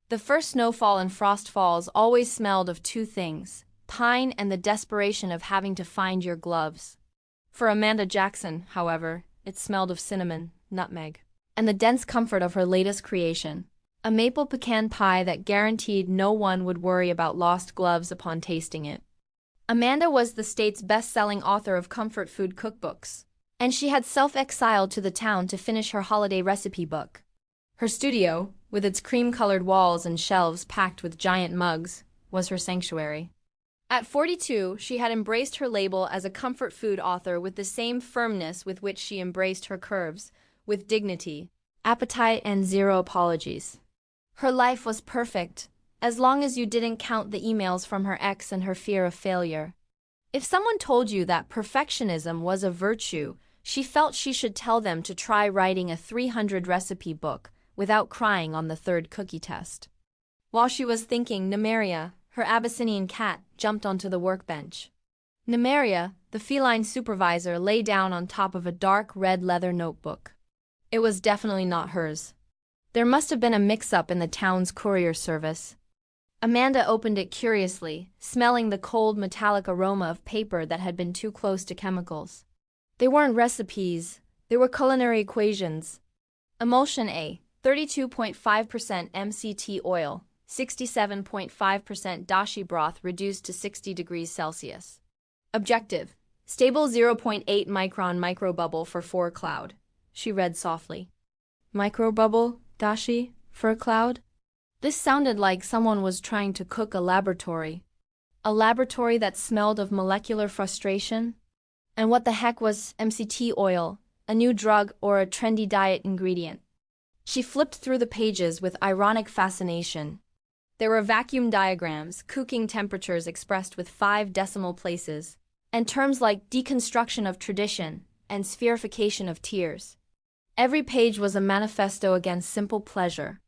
The first snowfall and frost falls always smelled of two things: pine and the desperation of having to find your gloves. For Amanda Jackson, however, it smelled of cinnamon, nutmeg, and the dense comfort of her latest creation, a maple pecan pie that guaranteed no one would worry about lost gloves upon tasting it. Amanda was the state's best-selling author of comfort food cookbooks, and she had self-exiled to the town to finish her holiday recipe book. Her studio, with its cream-colored walls and shelves packed with giant mugs, was her sanctuary. At 42, she had embraced her label as a comfort food author with the same firmness with which she embraced her curves, with dignity, appetite, and zero apologies. Her life was perfect, as long as you didn't count the emails from her ex and her fear of failure. If someone told you that perfectionism was a virtue, she felt she should tell them to try writing a 300-recipe book without crying on the third cookie test. While she was thinking, Nimeria, her Abyssinian cat, jumped onto the workbench. Nimeria, the feline supervisor, lay down on top of a dark red leather notebook. It was definitely not hers. There must have been a mix-up in the town's courier service. Amanda opened it curiously, smelling the cold metallic aroma of paper that had been too close to chemicals. They weren't recipes, they were culinary equations. Emulsion A, 32.5% MCT oil, 67.5% dashi broth reduced to 60 degrees Celsius. Objective: stable 0.8 micron microbubble for 4 cloud. She read softly. Microbubble, dashi, for a cloud? This sounded like someone was trying to cook a laboratory. A laboratory that smelled of molecular frustration? And what the heck was MCT oil, a new drug or a trendy diet ingredient? She flipped through the pages with ironic fascination. There were vacuum diagrams, cooking temperatures expressed with 5 decimal places, and terms like deconstruction of tradition and spherification of tears. Every page was a manifesto against simple pleasure.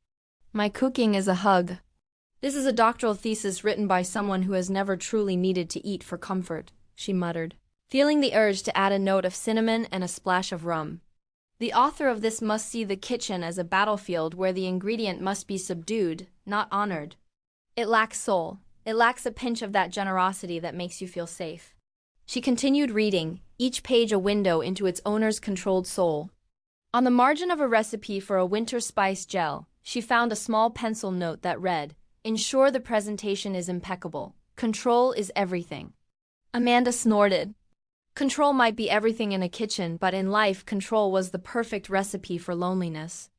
My cooking is a hug. This is a doctoral thesis written by someone who has never truly needed to eat for comfort, she muttered, feeling the urge to add a note of cinnamon and a splash of rum. The author of this must see the kitchen as a battlefield where the ingredient must be subdued, not honored. It lacks soul. It lacks a pinch of that generosity that makes you feel safe. She continued reading, each page a window into its owner's controlled soul. On the margin of a recipe for a winter spice gel, she found a small pencil note that read, "Ensure the presentation is impeccable. Control is everything." Amanda snorted. Control might be everything in a kitchen, but in life, control was the perfect recipe for loneliness.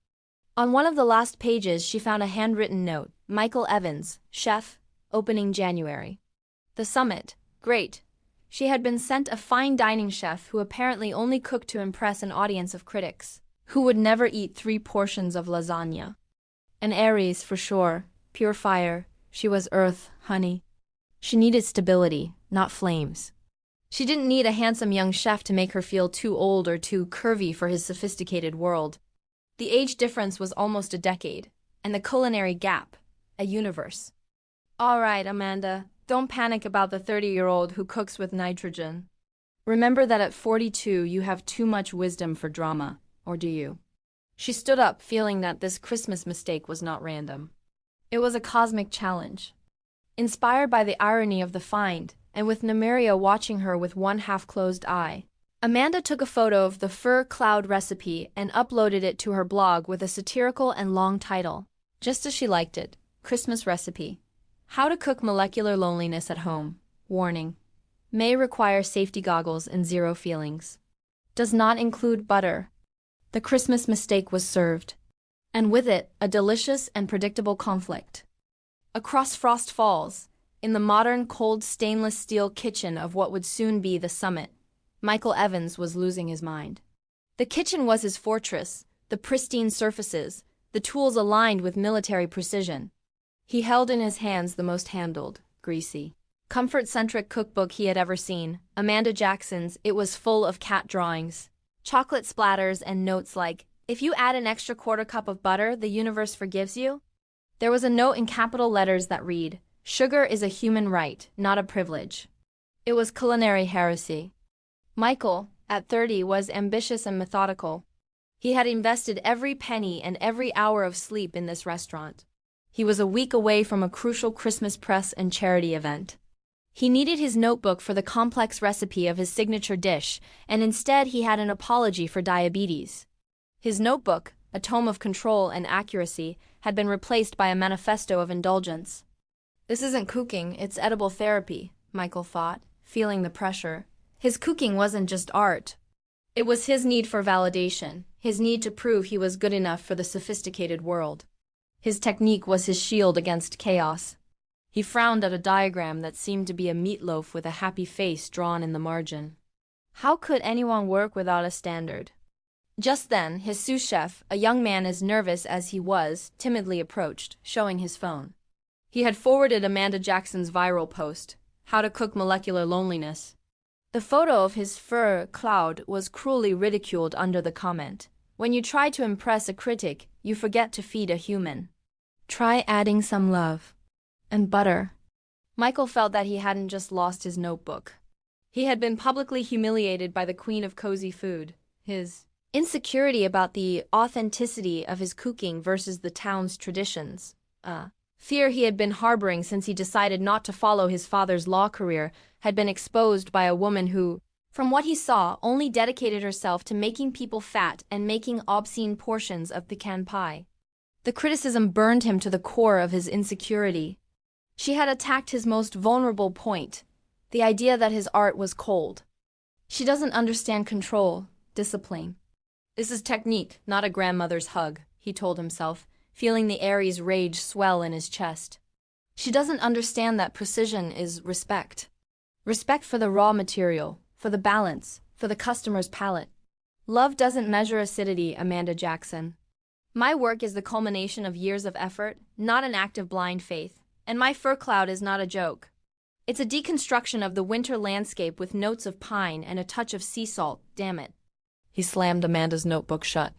On one of the last pages, she found a handwritten note, Michael Evans, chef, opening January. The summit, great. She had been sent a fine dining chef who apparently only cooked to impress an audience of critics, who would never eat 3 portions of lasagna. An Aries, for sure, pure fire. She was earth, honey. She needed stability, not flames. She didn't need a handsome young chef to make her feel too old or too curvy for his sophisticated world. The age difference was almost a decade, and the culinary gap, a universe. All right, Amanda, don't panic about the 30-year-old who cooks with nitrogen. Remember that at 42 you have too much wisdom for drama, or do you? She stood up, feeling that this Christmas mistake was not random. It was a cosmic challenge. Inspired by the irony of the find, and with Nimeria watching her with one half-closed eye, Amanda took a photo of the fur cloud recipe and uploaded it to her blog with a satirical and long title, just as she liked it, Christmas Recipe. How to cook molecular loneliness at home. Warning. May require safety goggles and zero feelings. Does not include butter. The Christmas mistake was served. And with it, a delicious and predictable conflict. Across Frost Falls, in the modern cold stainless steel kitchen of what would soon be the summit, Michael Evans was losing his mind. The kitchen was his fortress, the pristine surfaces, the tools aligned with military precision. He held in his hands the most handled, greasy, comfort-centric cookbook he had ever seen, Amanda Jackson's. It was full of cat drawings, chocolate splatters, and notes like, "If you add an extra quarter cup of butter, the universe forgives you." There was a note in capital letters that read, "Sugar is a human right, not a privilege." It was culinary heresy. Michael, at 30, was ambitious and methodical. He had invested every penny and every hour of sleep in this restaurant. He was a week away from a crucial Christmas press and charity event. He needed his notebook for the complex recipe of his signature dish, and instead he had an apology for diabetes. His notebook, a tome of control and accuracy, had been replaced by a manifesto of indulgence. This isn't cooking, it's edible therapy, Michael thought, feeling the pressure. His cooking wasn't just art. It was his need for validation, his need to prove he was good enough for the sophisticated world. His technique was his shield against chaos. He frowned at a diagram that seemed to be a meatloaf with a happy face drawn in the margin. How could anyone work without a standard? Just then, his sous chef, a young man as nervous as he was, timidly approached, showing his phone. He had forwarded Amanda Jackson's viral post, How to Cook Molecular Loneliness. The photo of his fur cloud was cruelly ridiculed under the comment. When you try to impress a critic, you forget to feed a human. Try adding some love. And butter. Michael felt that he hadn't just lost his notebook. He had been publicly humiliated by the queen of cozy food. His insecurity about the authenticity of his cooking versus the town's traditions. Fear he had been harboring since he decided not to follow his father's law career had been exposed by a woman who, from what he saw, only dedicated herself to making people fat and making obscene portions of pecan pie. The criticism burned him to the core of his insecurity. She had attacked his most vulnerable point, the idea that his art was cold. She doesn't understand control, discipline. This is technique, not a grandmother's hug, he told himself, feeling the Aries rage swell in his chest. She doesn't understand that precision is respect. Respect for the raw material, for the balance, for the customer's palate. Love doesn't measure acidity, Amanda Jackson. My work is the culmination of years of effort, not an act of blind faith. And my fur cloud is not a joke. It's a deconstruction of the winter landscape with notes of pine and a touch of sea salt, damn it. He slammed Amanda's notebook shut.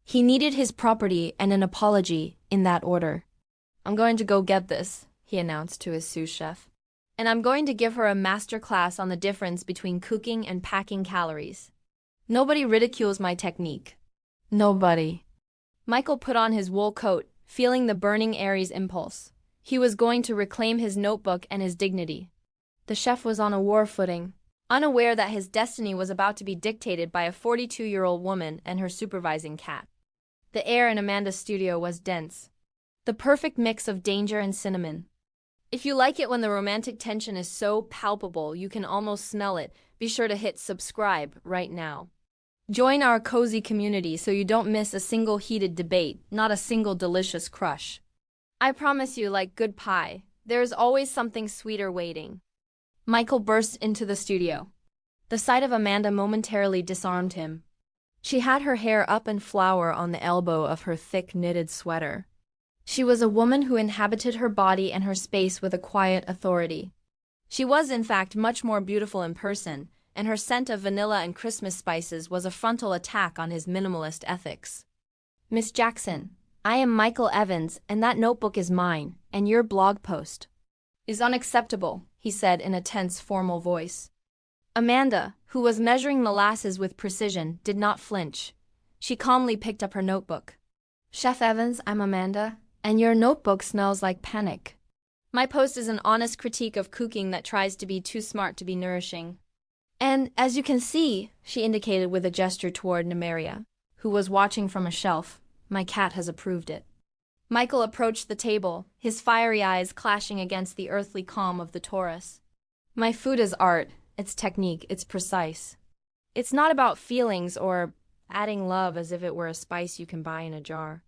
He needed his property and an apology in that order. I'm going to go get this, he announced to his sous chef. And I'm going to give her a master class on the difference between cooking and packing calories. Nobody ridicules my technique. Nobody. Michael put on his wool coat, feeling the burning Aries impulse. He was going to reclaim his notebook and his dignity. The chef was on a war footing, unaware that his destiny was about to be dictated by a 42-year-old woman and her supervising cat. The air in Amanda's studio was dense. The perfect mix of danger and cinnamon. If you like it when the romantic tension is so palpable you can almost smell it, be sure to hit subscribe right now. Join our cozy community so you don't miss a single heated debate, not a single delicious crush. I promise you, like good pie, there's always something sweeter waiting. Michael burst into the studio. The sight of Amanda momentarily disarmed him. She had her hair up in flower on the elbow of her thick knitted sweater. She was a woman who inhabited her body and her space with a quiet authority. She was, in fact, much more beautiful in person, and her scent of vanilla and Christmas spices was a frontal attack on his minimalist ethics. Miss Jackson, I am Michael Evans, and that notebook is mine, and your blog post is unacceptable, he said in a tense, formal voice. Amanda, who was measuring molasses with precision, did not flinch. She calmly picked up her notebook. Chef Evans, I'm Amanda, and your notebook smells like panic. My post is an honest critique of cooking that tries to be too smart to be nourishing. And, as you can see, she indicated with a gesture toward Nimeria, who was watching from a shelf, my cat has approved it. Michael approached the table, his fiery eyes clashing against the earthly calm of the Taurus. My food is art, it's technique, it's precise. It's not about feelings or adding love as if it were a spice you can buy in a jar.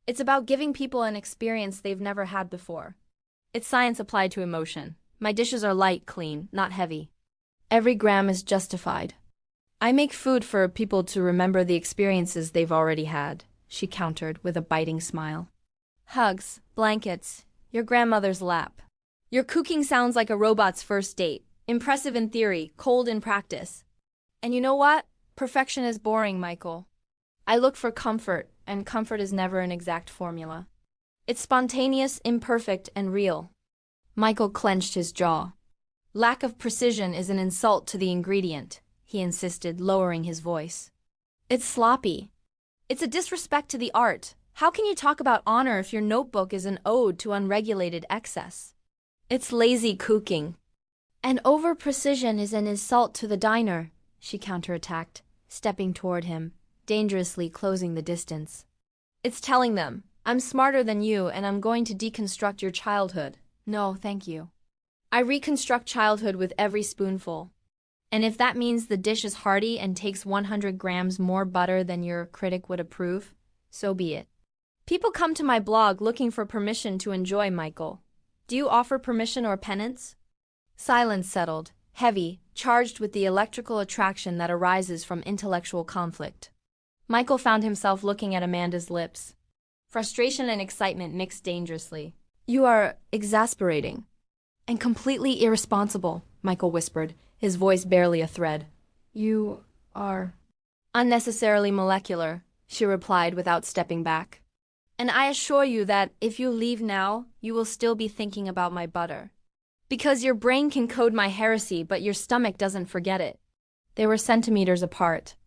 It's about giving people an experience they've never had before. It's science applied to emotion. My dishes are light, clean, not heavy. Every gram is justified. I make food for people to remember the experiences they've already had, she countered with a biting smile. Hugs, blankets, your grandmother's lap. Your cooking sounds like a robot's first date. Impressive in theory, cold in practice. And you know what? Perfection is boring, Michael. I look for comfort, and comfort is never an exact formula. It's spontaneous, imperfect, and real. Michael clenched his jaw. Lack of precision is an insult to the ingredient, he insisted, lowering his voice. It's sloppy. It's a disrespect to the art. How can you talk about honor if your notebook is an ode to unregulated excess? It's lazy cooking. And over-precision is an insult to the diner, she counterattacked, stepping toward him, dangerously closing the distance. It's telling them, I'm smarter than you and I'm going to deconstruct your childhood. No, thank you. I reconstruct childhood with every spoonful. And if that means the dish is hearty and takes 100 grams more butter than your critic would approve, so be it. People come to my blog looking for permission to enjoy Michael. Do you offer permission or penance? Silence settled, heavy, charged with the electrical attraction that arises from intellectual conflict. Michael found himself looking at Amanda's lips. Frustration and excitement mixed dangerously. You are exasperating. And completely irresponsible, Michael whispered, his voice barely a thread. You are unnecessarily molecular, she replied without stepping back. And I assure you that if you leave now, you will still be thinking about my butter. Because your brain can code my heresy, but your stomach doesn't forget it. They were centimeters apart.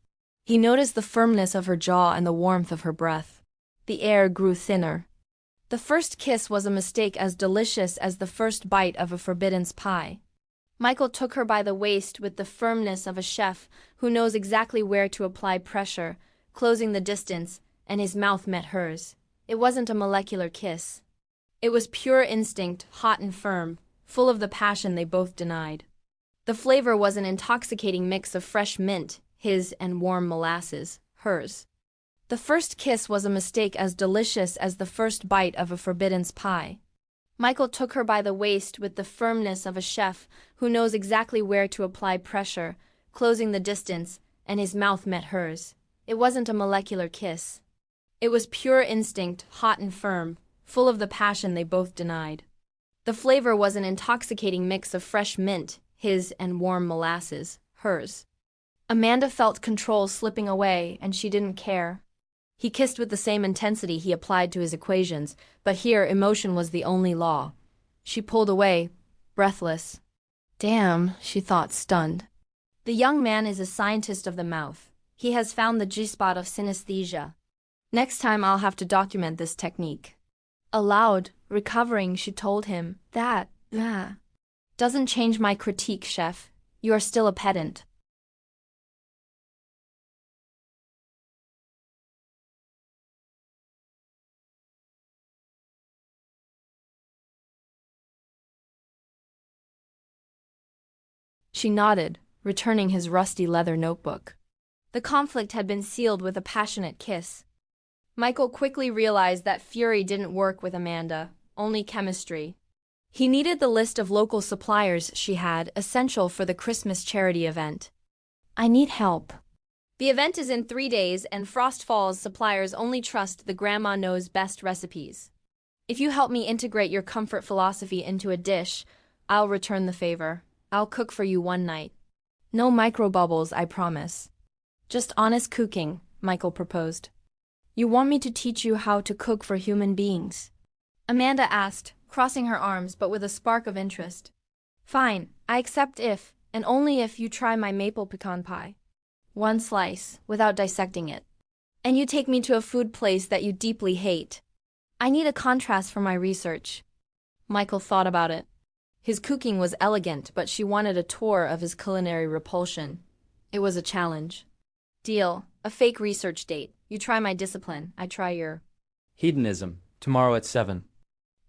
He noticed the firmness of her jaw and the warmth of her breath. The air grew thinner. The first kiss was a mistake as delicious as the first bite of a forbidden pie. Michael took her by the waist with the firmness of a chef who knows exactly where to apply pressure, closing the distance, and his mouth met hers. It wasn't a molecular kiss. It was pure instinct, hot and firm, full of the passion they both denied. The flavor was an intoxicating mix of fresh mint, his, and warm molasses, hers. The first kiss was a mistake as delicious as the first bite of a forbidden pie. Michael took her by the waist with the firmness of a chef who knows exactly where to apply pressure, closing the distance, and his mouth met hers. It wasn't a molecular kiss. It was pure instinct, hot and firm, full of the passion they both denied. The flavor was an intoxicating mix of fresh mint, his, and warm molasses, hers. Amanda felt control slipping away, and she didn't care. He kissed with the same intensity he applied to his equations, but here emotion was the only law. She pulled away, breathless. Damn, she thought, stunned. The young man is a scientist of the mouth. He has found the G-spot of synesthesia. Next time I'll have to document this technique. Aloud, recovering, she told him, That doesn't change my critique, chef. You are still a pedant. She nodded, returning his rusty leather notebook. The conflict had been sealed with a passionate kiss. Michael quickly realized that fury didn't work with Amanda, only chemistry. He needed the list of local suppliers she had, essential for the Christmas charity event. I need help. The event is in 3 days, and Frost Falls suppliers only trust the grandma knows best recipes. If you help me integrate your comfort philosophy into a dish, I'll return the favor. I'll cook for you one night. No microbubbles, I promise. Just honest cooking, Michael proposed. You want me to teach you how to cook for human beings? Amanda asked, crossing her arms but with a spark of interest. Fine, I accept if, and only if, you try my maple pecan pie. One slice, without dissecting it. And you take me to a food place that you deeply hate. I need a contrast for my research. Michael thought about it. His cooking was elegant, but she wanted a tour of his culinary repulsion. It was a challenge. Deal, a fake research date. You try my discipline, I try your hedonism, tomorrow at 7.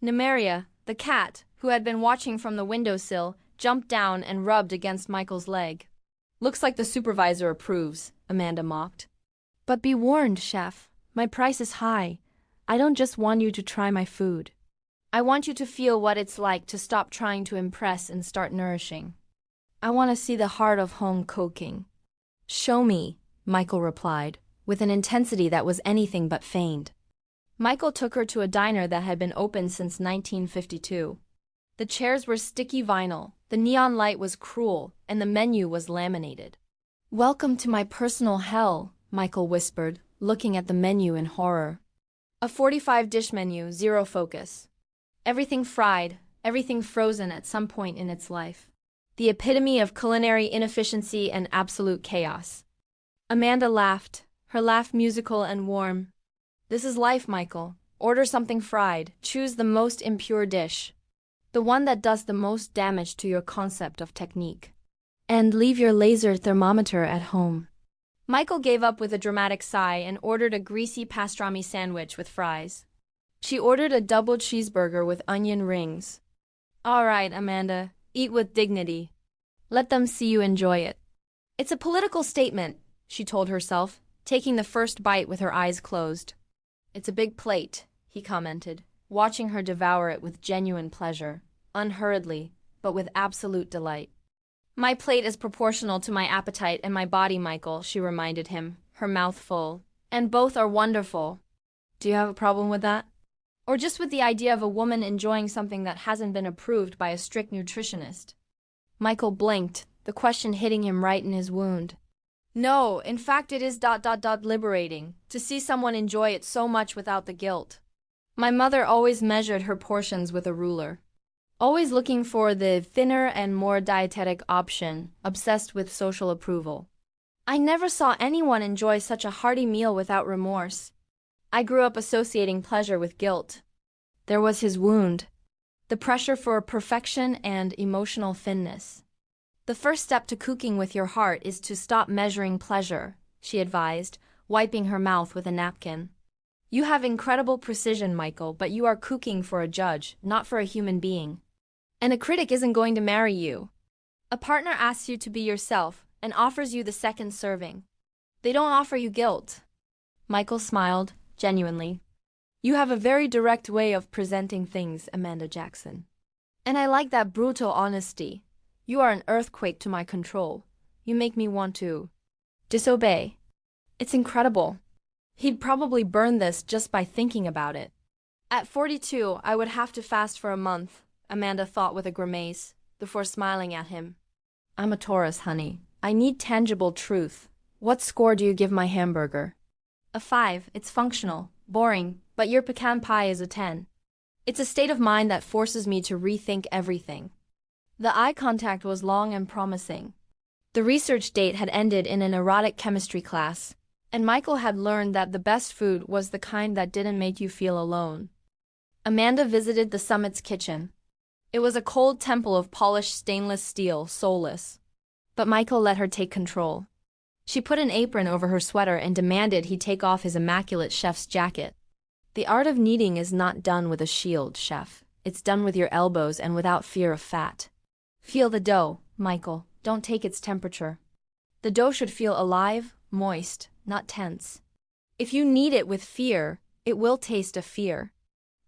Nimeria, the cat, who had been watching from the windowsill, jumped down and rubbed against Michael's leg. Looks like the supervisor approves, Amanda mocked. But be warned, chef, my price is high. I don't just want you to try my food. I want you to feel what it's like to stop trying to impress and start nourishing. I want to see the heart of home cooking. Show me, Michael replied, with an intensity that was anything but feigned. Michael took her to a diner that had been open since 1952. The chairs were sticky vinyl, the neon light was cruel, and the menu was laminated. Welcome to my personal hell, Michael whispered, looking at the menu in horror. A 45-dish menu, zero focus. Everything fried, everything frozen at some point in its life. The epitome of culinary inefficiency and absolute chaos. Amanda laughed, her laugh musical and warm. This is life, Michael. Order something fried. Choose the most impure dish. The one that does the most damage to your concept of technique. And leave your laser thermometer at home. Michael gave up with a dramatic sigh and ordered a greasy pastrami sandwich with fries. She ordered a double cheeseburger with onion rings. All right, Amanda, eat with dignity. Let them see you enjoy it. It's a political statement, she told herself, taking the first bite with her eyes closed. It's a big plate, he commented, watching her devour it with genuine pleasure, unhurriedly, but with absolute delight. My plate is proportional to my appetite and my body, Michael, she reminded him, her mouth full. And both are wonderful. Do you have a problem with that? Or just with the idea of a woman enjoying something that hasn't been approved by a strict nutritionist? Michael blinked, the question hitting him right in his wound. No, in fact it is liberating, to see someone enjoy it so much without the guilt. My mother always measured her portions with a ruler. Always looking for the thinner and more dietetic option, obsessed with social approval. I never saw anyone enjoy such a hearty meal without remorse. I grew up associating pleasure with guilt. There was his wound. The pressure for perfection and emotional thinness. The first step to cooking with your heart is to stop measuring pleasure, she advised, wiping her mouth with a napkin. You have incredible precision, Michael, but you are cooking for a judge, not for a human being. And a critic isn't going to marry you. A partner asks you to be yourself and offers you the second serving. They don't offer you guilt. Michael smiled, genuinely. You have a very direct way of presenting things, Amanda Jackson. And I like that brutal honesty. You are an earthquake to my control. You make me want to disobey. It's incredible. He'd probably burn this just by thinking about it. At 42, I would have to fast for a month, Amanda thought with a grimace, before smiling at him. I'm a Taurus, honey. I need tangible truth. What score do you give my hamburger? A 5. It's functional, boring, but your pecan pie is a 10. It's a state of mind that forces me to rethink everything. The eye contact was long and promising. The research date had ended in an erotic chemistry class, and Michael had learned that the best food was the kind that didn't make you feel alone. Amanda visited the summit's kitchen. It was a cold temple of polished stainless steel, soulless. But Michael let her take control. She put an apron over her sweater and demanded he take off his immaculate chef's jacket. The art of kneading is not done with a shield, chef. It's done with your elbows and without fear of fat. Feel the dough, Michael. Don't take its temperature. The dough should feel alive, moist, not tense. If you knead it with fear, it will taste of fear.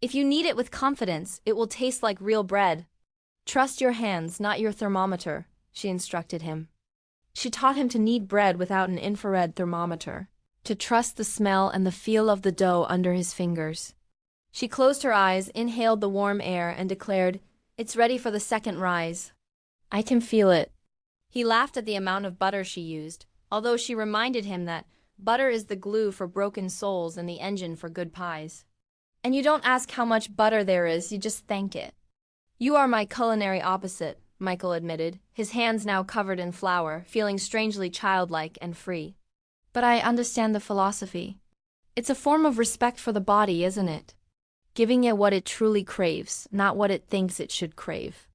If you knead it with confidence, it will taste like real bread. Trust your hands, not your thermometer, she instructed him. She taught him to knead bread without an infrared thermometer, to trust the smell and the feel of the dough under his fingers. She closed her eyes, inhaled the warm air, and declared, "It's ready for the second rise. I can feel it." He laughed at the amount of butter she used, although she reminded him that butter is the glue for broken souls and the engine for good pies. And you don't ask how much butter there is, you just thank it. You are my culinary opposite, Michael admitted, his hands now covered in flour, feeling strangely childlike and free. But I understand the philosophy. It's a form of respect for the body, isn't it? Giving it what it truly craves, not what it thinks it should crave.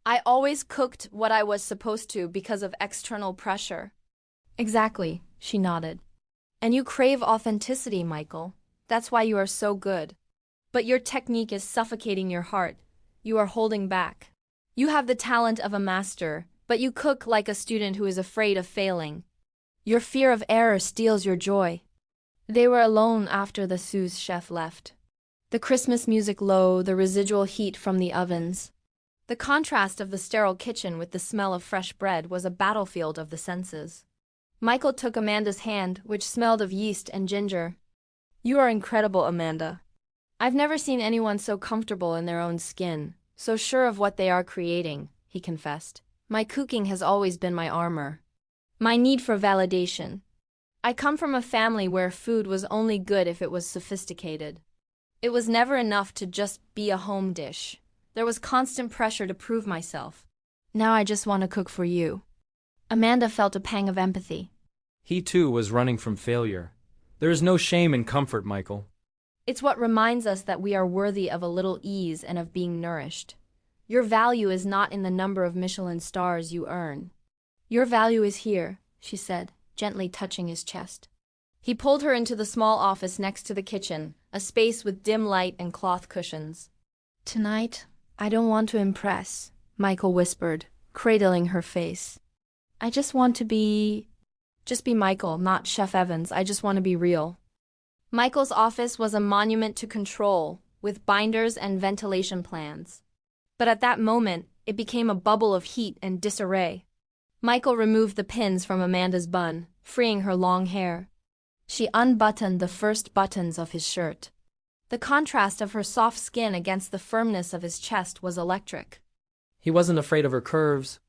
I always cooked what I was supposed to because of external pressure. Exactly, she nodded. And you crave authenticity, Michael. That's why you are so good. But your technique is suffocating your heart. You are holding back. You have the talent of a master, but you cook like a student who is afraid of failing. Your fear of error steals your joy. They were alone after the sous chef left. The Christmas music low, the residual heat from the ovens. The contrast of the sterile kitchen with the smell of fresh bread was a battlefield of the senses. Michael took Amanda's hand, which smelled of yeast and ginger. You are incredible, Amanda. I've never seen anyone so comfortable in their own skin, so sure of what they are creating, he confessed. My cooking has always been my armor. My need for validation. I come from a family where food was only good if it was sophisticated. It was never enough to just be a home dish. There was constant pressure to prove myself. Now I just want to cook for you. Amanda felt a pang of empathy. He too was running from failure. There is no shame in comfort, Michael. It's what reminds us that we are worthy of a little ease and of being nourished. Your value is not in the number of Michelin stars you earn. Your value is here, she said, gently touching his chest. He pulled her into the small office next to the kitchen, a space with dim light and cloth cushions. Tonight, I don't want to impress, Michael whispered, cradling her face. I just want to be... Just be Michael, not Chef Evans. I just want to be real. Michael's office was a monument to control, with binders and ventilation plans. But at that moment, it became a bubble of heat and disarray. Michael removed the pins from Amanda's bun, freeing her long hair. She unbuttoned the first buttons of his shirt. The contrast of her soft skin against the firmness of his chest was electric. He wasn't afraid of her curves.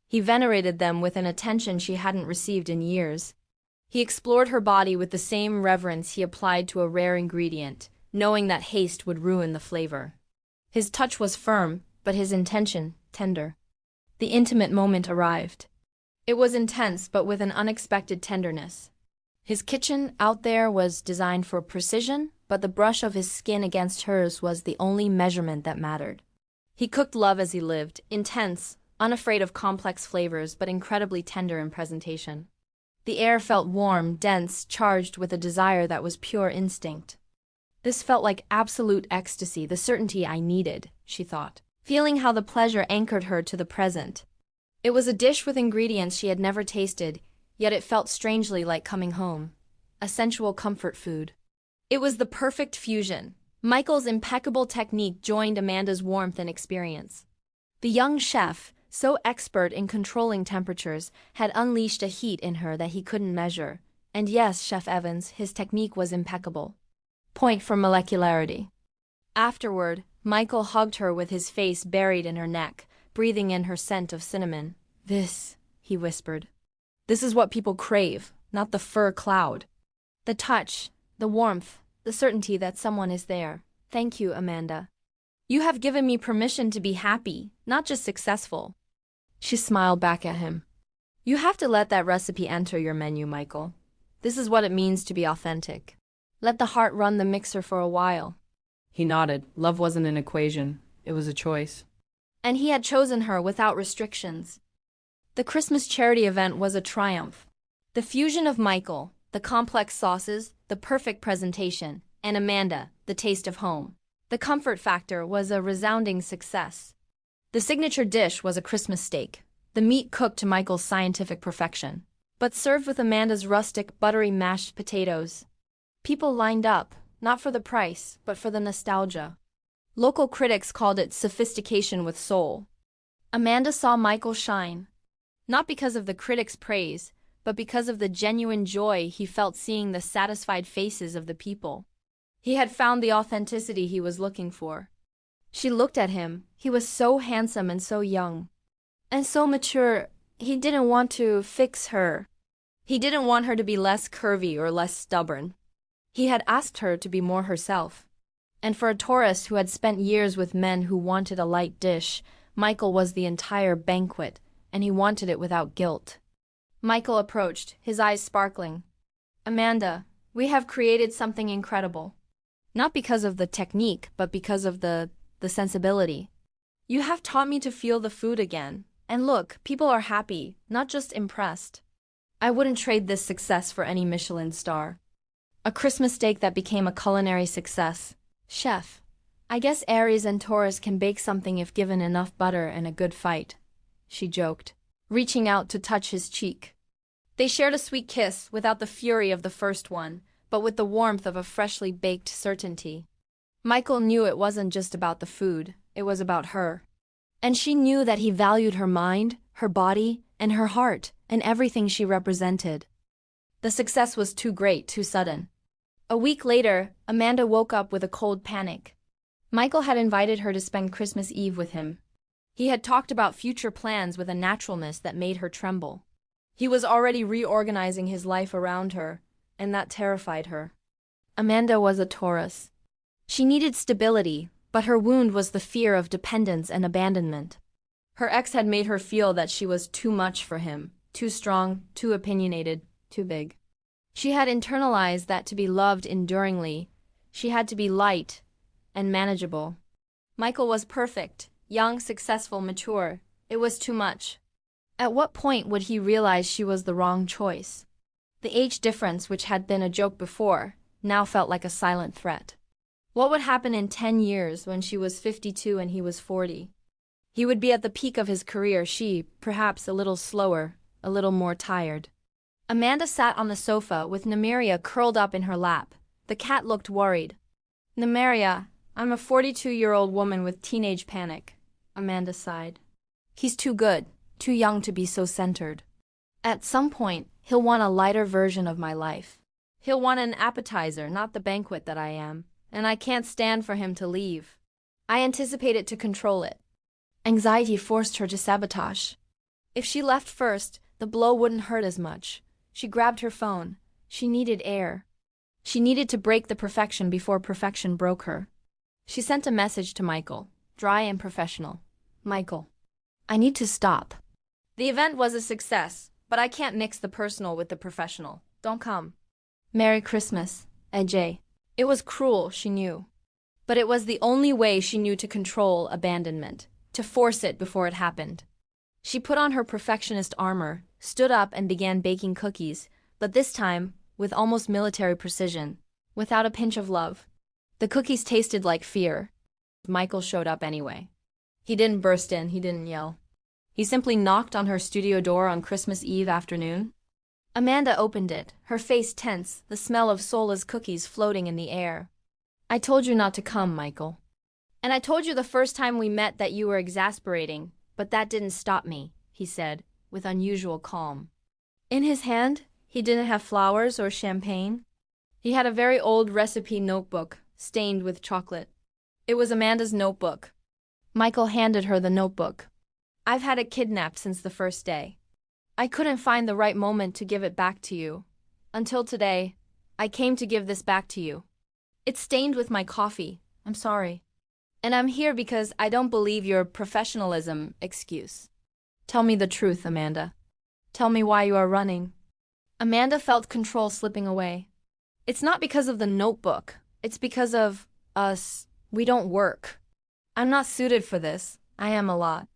He venerated them with an attention she hadn't received in years. He explored her body with the same reverence he applied to a rare ingredient, knowing that haste would ruin the flavor. His touch was firm, but his intention tender. The intimate moment arrived. It was intense, but with an unexpected tenderness. His kitchen out there was designed for precision, but the brush of his skin against hers was the only measurement that mattered. He cooked love as he lived, intense, unafraid of complex flavors, but incredibly tender in presentation. The air felt warm, dense, charged with a desire that was pure instinct. This felt like absolute ecstasy, the certainty I needed, she thought, feeling how the pleasure anchored her to the present. It was a dish with ingredients she had never tasted, yet it felt strangely like coming home. A sensual comfort food. It was the perfect fusion. Michael's impeccable technique joined Amanda's warmth and experience. The young chef, so expert in controlling temperatures, had unleashed a heat in her that he couldn't measure. And yes, Chef Evans, his technique was impeccable. Point for molecularity. Afterward, Michael hugged her with his face buried in her neck, breathing in her scent of cinnamon. This, he whispered. This is what people crave, not the fur cloud. The touch, the warmth, the certainty that someone is there. Thank you, Amanda. You have given me permission to be happy, not just successful. She smiled back at him. You have to let that recipe enter your menu, Michael. This is what it means to be authentic. Let the heart run the mixer for a while. He nodded. Love wasn't an equation. It was a choice. And he had chosen her without restrictions. The Christmas charity event was a triumph. The fusion of Michael, the complex sauces, the perfect presentation, and Amanda, the taste of home. The comfort factor was a resounding success. The signature dish was a Christmas steak, the meat cooked to Michael's scientific perfection, but served with Amanda's rustic, buttery mashed potatoes. People lined up, not for the price, but for the nostalgia. Local critics called it sophistication with soul. Amanda saw Michael shine, not because of the critics' praise, but because of the genuine joy he felt seeing the satisfied faces of the people. He had found the authenticity he was looking for. She looked at him. He was so handsome and so young. And so mature. He didn't want to fix her. He didn't want her to be less curvy or less stubborn. He had asked her to be more herself. And for a Taurus who had spent years with men who wanted a light dish, Michael was the entire banquet, and he wanted it without guilt. Michael approached, his eyes sparkling. Amanda, we have created something incredible. Not because of the technique, but because of the sensibility. You have taught me to feel the food again. And look, people are happy, not just impressed. I wouldn't trade this success for any Michelin star. A Christmas steak that became a culinary success. Chef, I guess Aries and Taurus can bake something if given enough butter and a good fight, she joked, reaching out to touch his cheek. They shared a sweet kiss without the fury of the first one, but with the warmth of a freshly baked certainty. Michael knew it wasn't just about the food, it was about her. And she knew that he valued her mind, her body, and her heart, and everything she represented. The success was too great, too sudden. A week later, Amanda woke up with a cold panic. Michael had invited her to spend Christmas Eve with him. He had talked about future plans with a naturalness that made her tremble. He was already reorganizing his life around her, and that terrified her. Amanda was a Taurus. She needed stability, but her wound was the fear of dependence and abandonment. Her ex had made her feel that she was too much for him, too strong, too opinionated, too big. She had internalized that to be loved enduringly, She had to be light and manageable. Michael was perfect, young, successful, mature. It was too much. At what point would he realize she was the wrong choice? The age difference, which had been a joke before, now felt like a silent threat. What would happen in 10 years when she was 52 and he was 40? He would be at the peak of his career, she, perhaps a little slower, a little more tired. Amanda sat on the sofa with Nimeria curled up in her lap. The cat looked worried. "Nimeria, I'm a 42-year-old woman with teenage panic," Amanda sighed. "He's too good, too young to be so centered. At some point, he'll want a lighter version of my life. He'll want an appetizer, not the banquet that I am, and I can't stand for him to leave. I anticipated to control it." Anxiety forced her to sabotage. If she left first, the blow wouldn't hurt as much. She grabbed her phone. She needed air. She needed to break the perfection before perfection broke her. She sent a message to Michael, dry and professional. "Michael, I need to stop. The event was a success, but I can't mix the personal with the professional. Don't come. Merry Christmas, AJ." It was cruel, she knew. But it was the only way she knew to control abandonment, to force it before it happened. She put on her perfectionist armor, stood up and began baking cookies, but this time, with almost military precision, without a pinch of love. The cookies tasted like fear. Michael showed up anyway. He didn't burst in, he didn't yell. He simply knocked on her studio door on Christmas Eve afternoon. Amanda opened it, her face tense, the smell of Sola's cookies floating in the air. "I told you not to come, Michael. And I told you the first time we met that you were exasperating, but that didn't stop me," he said, with unusual calm. In his hand, he didn't have flowers or champagne. He had a very old recipe notebook, stained with chocolate. It was Amanda's notebook. Michael handed her the notebook. "I've had it kidnapped since the first day. I couldn't find the right moment to give it back to you. Until today, I came to give this back to you. It's stained with my coffee. I'm sorry. And I'm here because I don't believe your professionalism excuse. Tell me the truth, Amanda. Tell me why you are running." Amanda felt control slipping away. "It's not because of the notebook. It's because of us. We don't work. I'm not suited for this. I am a lot.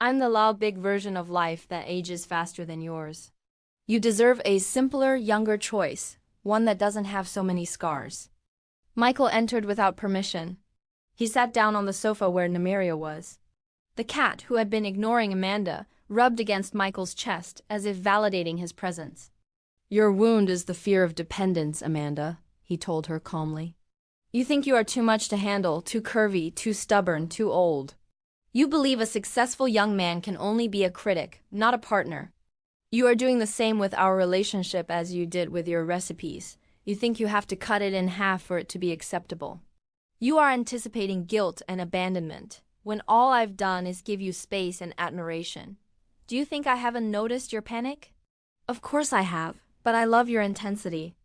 I'm the loud big version of life that ages faster than yours. You deserve a simpler, younger choice, one that doesn't have so many scars." Michael entered without permission. He sat down on the sofa where Nimeria was. The cat, who had been ignoring Amanda, rubbed against Michael's chest as if validating his presence. "Your wound is the fear of dependence, Amanda," he told her calmly. "You think you are too much to handle, too curvy, too stubborn, too old. You believe a successful young man can only be a critic, not a partner. You are doing the same with our relationship as you did with your recipes. You think you have to cut it in half for it to be acceptable. You are anticipating guilt and abandonment, when all I've done is give you space and admiration. Do you think I haven't noticed your panic? Of course I have, but I love your intensity.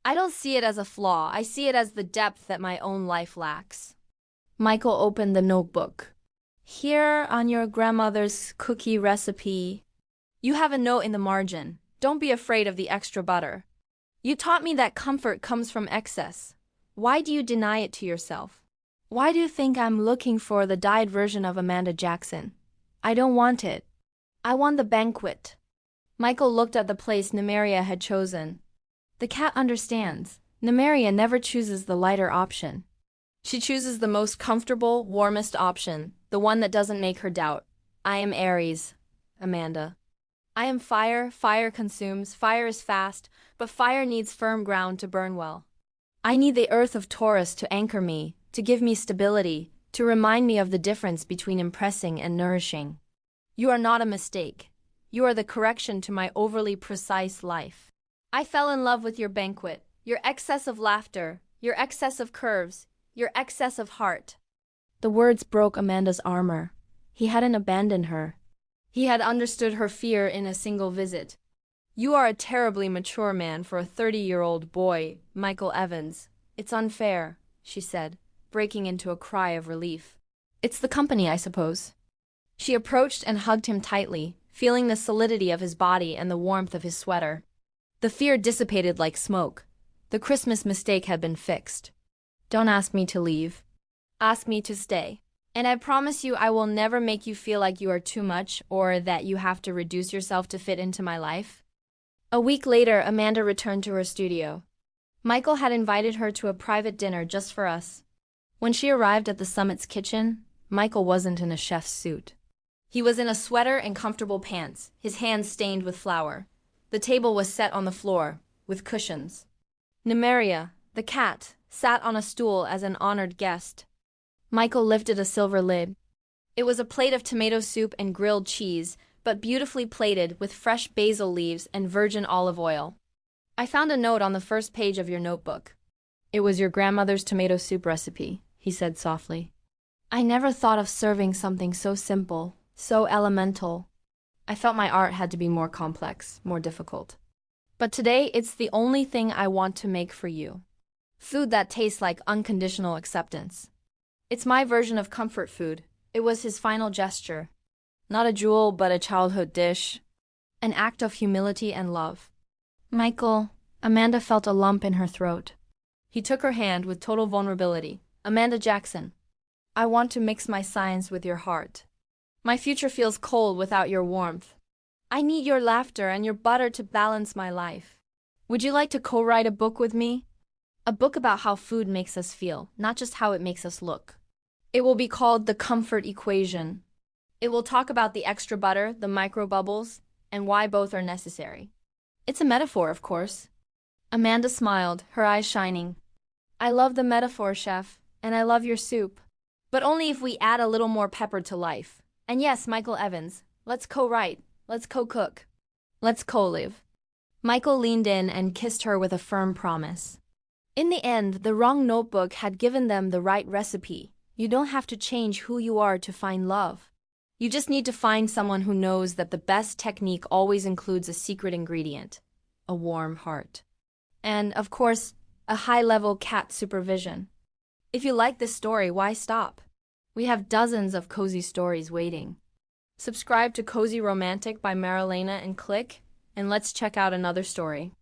I don't see it as a flaw, I see it as the depth that my own life lacks." Michael opened the notebook. "Here on your grandmother's cookie recipe, you have a note in the margin. Don't be afraid of the extra butter. You taught me that comfort comes from excess. Why do you deny it to yourself? Why do you think I'm looking for the dyed version of Amanda Jackson? I don't want it. I want the banquet." Michael looked at the place Nimeria had chosen. The cat understands. Nimeria never chooses the lighter option. She chooses the most comfortable, warmest option, the one that doesn't make her doubt. "I am Aries, Amanda. I am fire, fire consumes, fire is fast, but fire needs firm ground to burn well. I need the earth of Taurus to anchor me, to give me stability, to remind me of the difference between impressing and nourishing. You are not a mistake. You are the correction to my overly precise life. I fell in love with your banquet, your excess of laughter, your excess of curves, your excess of heart." The words broke Amanda's armor. He hadn't abandoned her. He had understood her fear in a single visit. "You are a terribly mature man for a 30-year-old boy, Michael Evans. It's unfair," she said, breaking into a cry of relief. "It's the company, I suppose." She approached and hugged him tightly, feeling the solidity of his body and the warmth of his sweater. The fear dissipated like smoke. The Christmas mistake had been fixed. Don't ask me to leave. Ask me to stay. And I promise you I will never make you feel like you are too much or that you have to reduce yourself to fit into my life. A week later, Amanda returned to her studio. Michael had invited her to a private dinner just for us. When she arrived at the Summit's kitchen, Michael wasn't in a chef's suit. He was in a sweater and comfortable pants, his hands stained with flour. The table was set on the floor, with cushions. Nimeria, the cat, sat on a stool as an honored guest. Michael lifted a silver lid. It was a plate of tomato soup and grilled cheese, but beautifully plated with fresh basil leaves and virgin olive oil. I found a note on the first page of your notebook. It was your grandmother's tomato soup recipe, he said softly. I never thought of serving something so simple, so elemental. I felt my art had to be more complex, more difficult. But today, it's the only thing I want to make for you. Food that tastes like unconditional acceptance. It's my version of comfort food. It was his final gesture. Not a jewel, but a childhood dish. An act of humility and love. Michael, Amanda felt a lump in her throat. He took her hand with total vulnerability. Amanda Jackson, I want to mix my science with your heart. My future feels cold without your warmth. I need your laughter and your butter to balance my life. Would you like to co-write a book with me? A book about how food makes us feel, not just how it makes us look. It will be called The Comfort Equation. It will talk about the extra butter, the microbubbles, and why both are necessary. It's a metaphor, of course. Amanda smiled, her eyes shining. I love the metaphor, chef, and I love your soup. But only if we add a little more pepper to life. And yes, Michael Evans, let's co-write, let's co-cook, let's co-live. Michael leaned in and kissed her with a firm promise. In the end, the wrong notebook had given them the right recipe. You don't have to change who you are to find love. You just need to find someone who knows that the best technique always includes a secret ingredient, a warm heart. And, of course, a high-level cat supervision. If you like this story, why stop? We have dozens of cozy stories waiting. Subscribe to Cozy Romantic by Marylena and click, and let's check out another story.